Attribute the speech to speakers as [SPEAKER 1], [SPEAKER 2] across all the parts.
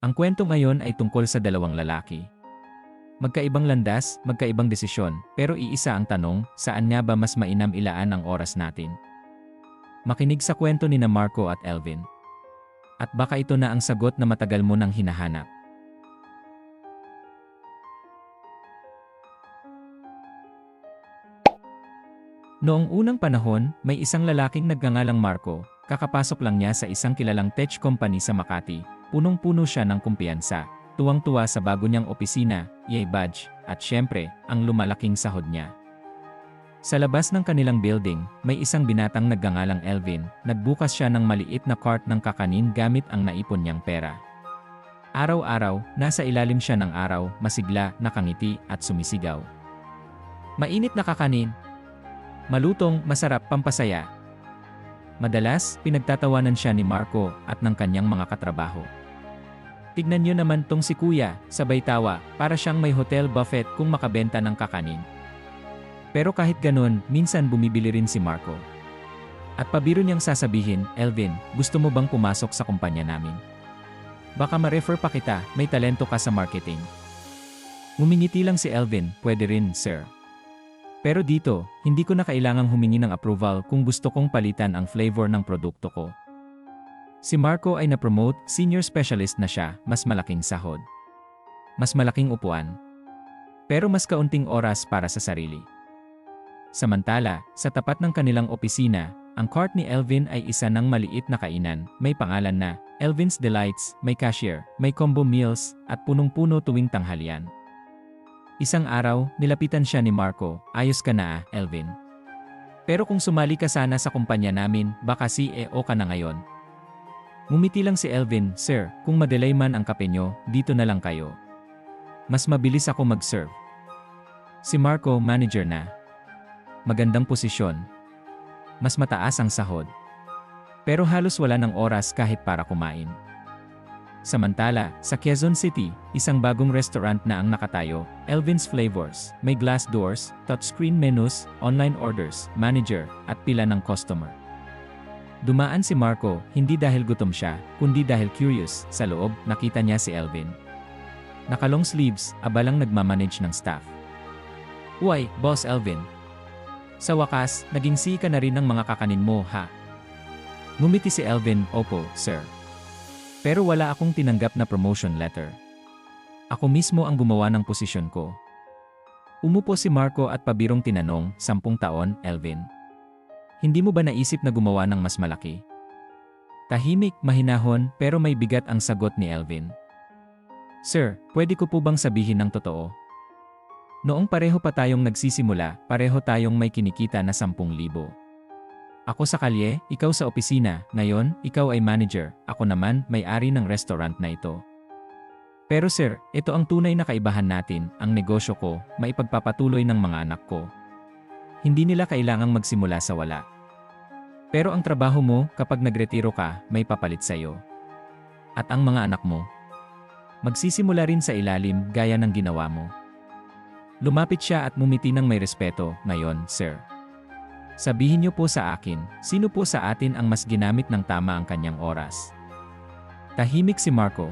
[SPEAKER 1] Ang kwento ngayon ay tungkol sa dalawang lalaki. Magkaibang landas, magkaibang desisyon, pero iisa ang tanong, saan nga ba mas mainam ilaan ang oras natin? Makinig sa kwento ni Marco at Elvin. At baka ito na ang sagot na matagal mo nang hinahanap. Noong unang panahon, may isang lalaking nagngangalang Marco. Kakapasok lang niya sa isang kilalang tech company sa Makati. Punong-puno siya ng kumpiyansa. Tuwang-tuwa sa bago niyang opisina, yay badge, at syempre, ang lumalaking sahod niya. Sa labas ng kanilang building, may isang binatang nagngangalang Elvin. Nagbukas siya ng maliit na cart ng kakanin gamit ang naipon niyang pera. Araw-araw, nasa ilalim siya ng araw, masigla, nakangiti, at sumisigaw. Mainit na kakanin. Malutong, masarap, pampasaya. Madalas, pinagtatawanan siya ni Marco at ng kanyang mga katrabaho. Tignan niyo naman tong si Kuya, sabay tawa, para siyang may hotel buffet kung makabenta ng kakanin. Pero kahit ganun, minsan bumibili rin si Marco. At pabiro niyang sasabihin, Elvin, gusto mo bang pumasok sa kumpanya namin? Baka ma-refer pa kita, may talento ka sa marketing. Ngumingiti lang si Elvin, pwede rin, sir. Pero dito, hindi ko na kailangang humingi ng approval kung gusto kong palitan ang flavor ng produkto ko. Si Marco ay na-promote, senior specialist na siya, mas malaking sahod. Mas malaking upuan. Pero mas kaunting oras para sa sarili. Samantala, sa tapat ng kanilang opisina, ang cart ni Elvin ay isa ng maliit na kainan, may pangalan na Elvin's Delights, may cashier, may combo meals, at punong-puno tuwing tanghalian. Isang araw, nilapitan siya ni Marco, ayos ka na Elvin. Pero kung sumali ka sana sa kumpanya namin, baka CEO ka na ngayon. Ngumiti lang si Elvin, sir, kung madelay man ang kape nyo, dito na lang kayo. Mas mabilis ako mag-serve. Si Marco, manager na. Magandang posisyon. Mas mataas ang sahod. Pero halos wala ng oras kahit para kumain. Samantala, sa Quezon City, isang bagong restaurant na ang nakatayo, Elvin's Flavors, may glass doors, touchscreen menus, online orders, manager, at pila ng customer. Dumaan si Marco, hindi dahil gutom siya, kundi dahil curious. Sa loob, nakita niya si Elvin. Naka-long sleeves, abalang nagmamanage ng staff. Uy, Boss Elvin. Sa wakas, naging CEO ka na rin ng mga kakanin mo, ha? Ngumiti si Elvin, opo, sir. Pero wala akong tinanggap na promotion letter. Ako mismo ang gumawa ng posisyon ko. Umupo si Marco at pabirong tinanong, 10 taon, Elvin. Hindi mo ba naisip na gumawa ng mas malaki? Tahimik, mahinahon, pero may bigat ang sagot ni Elvin. Sir, pwede ko po bang sabihin ng totoo? Noong pareho pa tayong nagsisimula, pareho tayong may kinikita na 10,000. Ako sa kalye, ikaw sa opisina, ngayon, ikaw ay manager, ako naman, may-ari ng restaurant na ito. Pero sir, ito ang tunay na kaibahan natin, ang negosyo ko, maipagpapatuloy ng mga anak ko. Hindi nila kailangang magsimula sa wala. Pero ang trabaho mo, kapag nagretiro ka, may papalit sa'yo. At ang mga anak mo, magsisimula rin sa ilalim gaya ng ginawa mo. Lumapit siya at mumiti ng may respeto, ngayon, sir. Sabihin niyo po sa akin, sino po sa atin ang mas ginamit ng tama ang kanyang oras? Tahimik si Marco.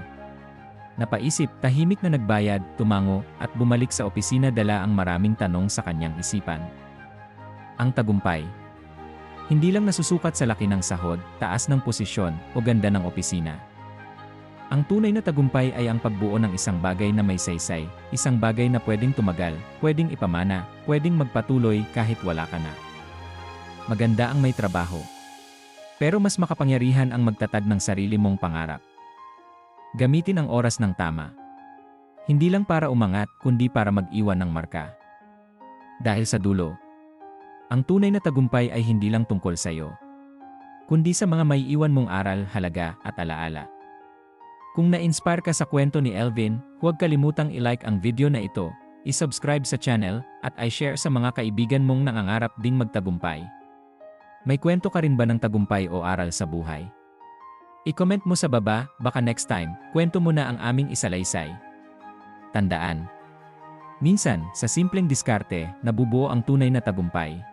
[SPEAKER 1] Napaisip, tahimik na nagbayad, tumango, at bumalik sa opisina dala ang maraming tanong sa kanyang isipan. Ang tagumpay. Hindi lang nasusukat sa laki ng sahod, taas ng posisyon, o ganda ng opisina. Ang tunay na tagumpay ay ang pagbuo ng isang bagay na may saysay, isang bagay na pwedeng tumagal, pwedeng ipamana, pwedeng magpatuloy kahit wala ka na. Maganda ang may trabaho. Pero mas makapangyarihan ang magtatag ng sarili mong pangarap. Gamitin ang oras ng tama. Hindi lang para umangat, kundi para mag-iwan ng marka. Dahil sa dulo, ang tunay na tagumpay ay hindi lang tungkol sa iyo, kundi sa mga maiiwan mong aral, halaga, at alaala. Kung na-inspire ka sa kwento ni Elvin, huwag kalimutang i-like ang video na ito, i-subscribe sa channel, at i-share sa mga kaibigan mong nangangarap ding magtagumpay. May kwento ka rin ba ng tagumpay o aral sa buhay? I-comment mo sa baba, baka next time, kwento mo na ang aming isalaysay. Tandaan, minsan, sa simpleng diskarte, nabubuo ang tunay na tagumpay.